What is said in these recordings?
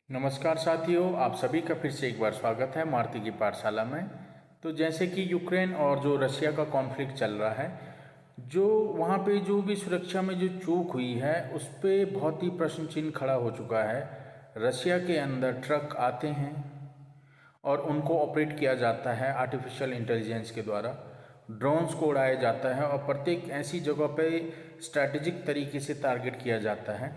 नमस्कार साथियों, आप सभी का फिर से एक बार स्वागत है मारुति की पाठशाला में। तो जैसे कि यूक्रेन और जो रशिया का कॉन्फ्लिक्ट चल रहा है, जो वहाँ पे जो भी सुरक्षा में जो चूक हुई है उस पे बहुत ही प्रश्न चिन्ह खड़ा हो चुका है। रशिया के अंदर ट्रक आते हैं और उनको ऑपरेट किया जाता है आर्टिफिशियल इंटेलिजेंस के द्वारा। ड्रोन्स को उड़ाया जाता है और प्रत्येक ऐसी जगह पे स्ट्रैटेजिक तरीके से टारगेट किया जाता है,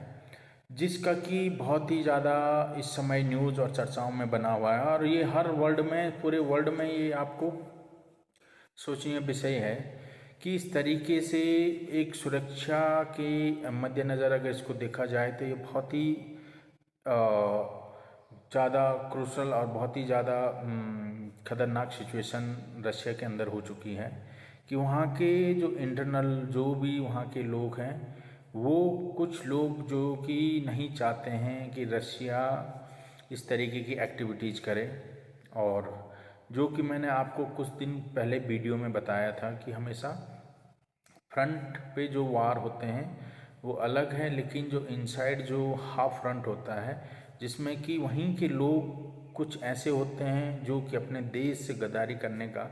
जिसका कि बहुत ही ज़्यादा इस समय न्यूज़ और चर्चाओं में बना हुआ है। और ये हर वर्ल्ड में, पूरे वर्ल्ड में ये आपको सोचनीय विषय है कि इस तरीके से एक सुरक्षा के मद्देनज़र अगर इसको देखा जाए तो ये बहुत ही ज़्यादा क्रूशल और बहुत ही ज़्यादा खतरनाक सिचुएशन रशिया के अंदर हो चुकी है कि वहाँ के जो इंटरनल जो भी वहाँ के लोग हैं, वो कुछ लोग जो कि नहीं चाहते हैं कि रशिया इस तरीके की एक्टिविटीज़ करे। और जो कि मैंने आपको कुछ दिन पहले वीडियो में बताया था कि हमेशा फ्रंट पे जो वार होते हैं वो अलग है, लेकिन जो इनसाइड जो हाफ फ्रंट होता है, जिसमें कि वहीं के लोग कुछ ऐसे होते हैं जो कि अपने देश से गद्दारी करने का,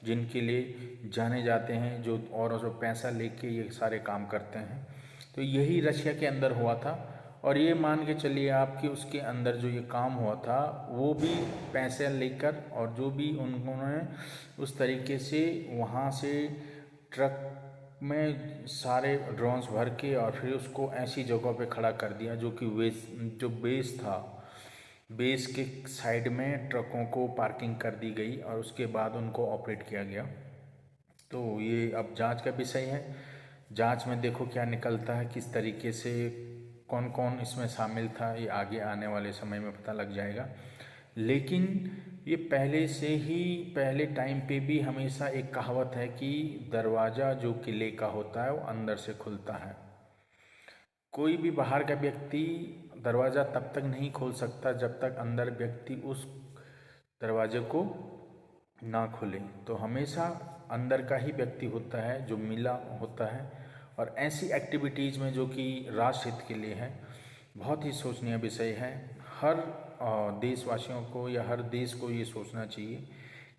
जिनके लिए जाने जाते हैं, जो पैसा लेके ये सारे काम करते हैं। तो यही रशिया के अंदर हुआ था। और ये मान के चलिए आप कि उसके अंदर जो ये काम हुआ था वो भी पैसे लेकर, और जो भी उन्होंने उस तरीके से वहाँ से ट्रक में सारे ड्रोन्स भर के और फिर उसको ऐसी जगह पे खड़ा कर दिया जो कि जो बेस था, बेस के साइड में ट्रकों को पार्किंग कर दी गई और उसके बाद उनको ऑपरेट किया गया। तो ये अब जांच का विषय है। जांच में देखो क्या निकलता है, किस तरीके से कौन कौन इसमें शामिल था, ये आगे आने वाले समय में पता लग जाएगा। लेकिन ये पहले से ही, पहले टाइम पे भी हमेशा एक कहावत है कि दरवाज़ा जो किले का होता है वो अंदर से खुलता है। कोई भी बाहर का व्यक्ति दरवाज़ा तब तक नहीं खोल सकता जब तक अंदर व्यक्ति उस दरवाजे को ना खोले। तो हमेशा अंदर का ही व्यक्ति होता है जो मिला होता है। और ऐसी एक्टिविटीज़ में जो कि राष्ट्र हित के लिए है, बहुत ही सोचनीय विषय है। हर देशवासियों को या हर देश को ये सोचना चाहिए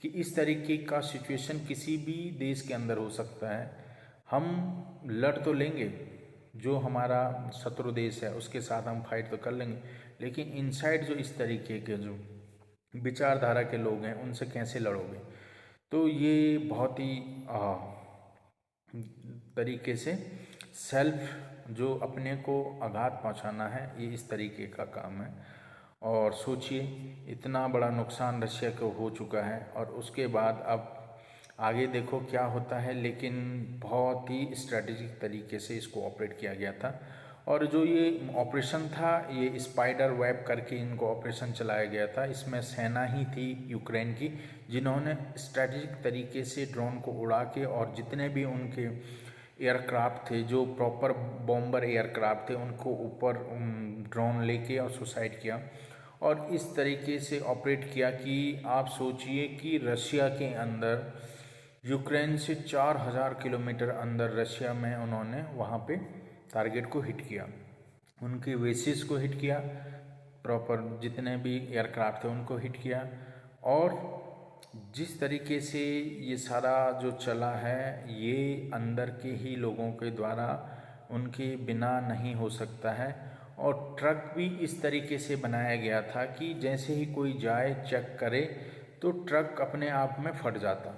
कि इस तरीके का सिचुएशन किसी भी देश के अंदर हो सकता है। हम लड़ तो लेंगे, जो हमारा शत्रु देश है उसके साथ हम फाइट तो कर लेंगे, लेकिन इनसाइड जो इस तरीके के जो विचारधारा के लोग हैं उनसे कैसे लड़ोगे। तो ये बहुत ही तरीके से सेल्फ जो अपने को आघात पहुंचाना है, ये इस तरीके का काम है। और सोचिए इतना बड़ा नुकसान रशिया को हो चुका है और उसके बाद अब आगे देखो क्या होता है। लेकिन बहुत ही स्ट्रेटेजिक तरीके से इसको ऑपरेट किया गया था। और जो ये ऑपरेशन था, ये स्पाइडर वेब करके इनको ऑपरेशन चलाया गया था। इसमें सेना ही थी यूक्रेन की, जिन्होंने स्ट्रेटेजिक तरीके से ड्रोन को उड़ा के, और जितने भी उनके एयरक्राफ्ट थे जो प्रॉपर बॉम्बर एयरक्राफ्ट थे, उनको ऊपर ड्रोन लेके और सुसाइड किया। और इस तरीके से ऑपरेट किया कि आप सोचिए कि रशिया के अंदर, यूक्रेन से 4000 किलोमीटर अंदर रशिया में उन्होंने वहाँ पे टारगेट को हिट किया, उनकी बेसिस को हिट किया, प्रॉपर जितने भी एयरक्राफ्ट थे उनको हिट किया। और जिस तरीके से ये सारा जो चला है, ये अंदर के ही लोगों के द्वारा, उनके बिना नहीं हो सकता है। और ट्रक भी इस तरीके से बनाया गया था कि जैसे ही कोई जाए चेक करे तो ट्रक अपने आप में फट जाता।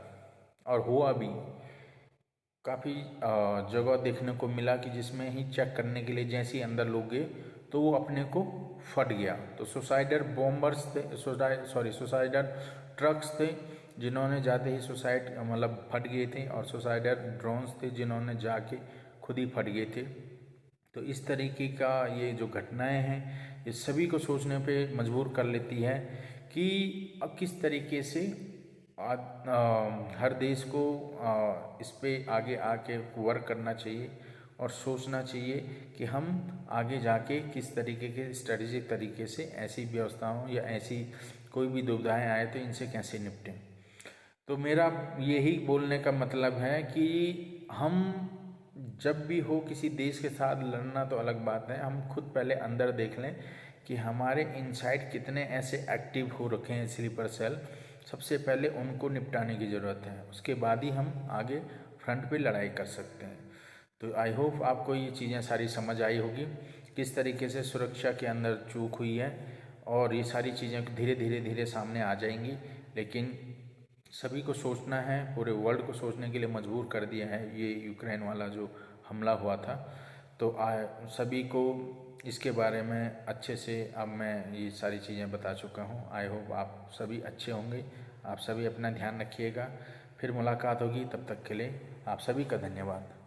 और हुआ भी, काफ़ी जगह देखने को मिला कि जिसमें ही चेक करने के लिए जैसे ही अंदर लोग गए तो वो अपने को फट गया। तो सुसाइडर बॉम्बर्स थे, सुसाइडर ट्रक्स थे जिन्होंने जाते ही सुसाइड मतलब फट गए थे, और सुसाइडर ड्रोन्स थे जिन्होंने जाके खुद ही फट गए थे। तो इस तरीके का ये जो घटनाएं हैं, ये सभी को सोचने पे मजबूर कर लेती है कि अब किस तरीके से हर देश को इस पे आगे आके वर्क करना चाहिए और सोचना चाहिए कि हम आगे जाके किस तरीके के स्ट्रेटेजिक तरीके से ऐसी व्यवस्थाओं या ऐसी कोई भी दुविधाएं आए तो इनसे कैसे निपटें। तो मेरा यही बोलने का मतलब है कि हम जब भी हो किसी देश के साथ लड़ना तो अलग बात है, हम खुद पहले अंदर देख लें कि हमारे इनसाइड कितने ऐसे एक्टिव हो रखे हैं स्लीपर सेल, सबसे पहले उनको निपटाने की ज़रूरत है, उसके बाद ही हम आगे फ्रंट पे लड़ाई कर सकते हैं। तो आई होप आपको ये चीज़ें सारी समझ आई होगी, किस तरीके से सुरक्षा के अंदर चूक हुई है, और ये सारी चीज़ें धीरे धीरे धीरे सामने आ जाएंगी। लेकिन सभी को सोचना है, पूरे वर्ल्ड को सोचने के लिए मजबूर कर दिया है ये यूक्रेन वाला जो हमला हुआ था। तो सभी को इसके बारे में अच्छे से अब मैं ये सारी चीज़ें बता चुका हूँ। आई होप आप सभी अच्छे होंगे, आप सभी अपना ध्यान रखिएगा। फिर मुलाकात होगी, तब तक के लिए आप सभी का धन्यवाद।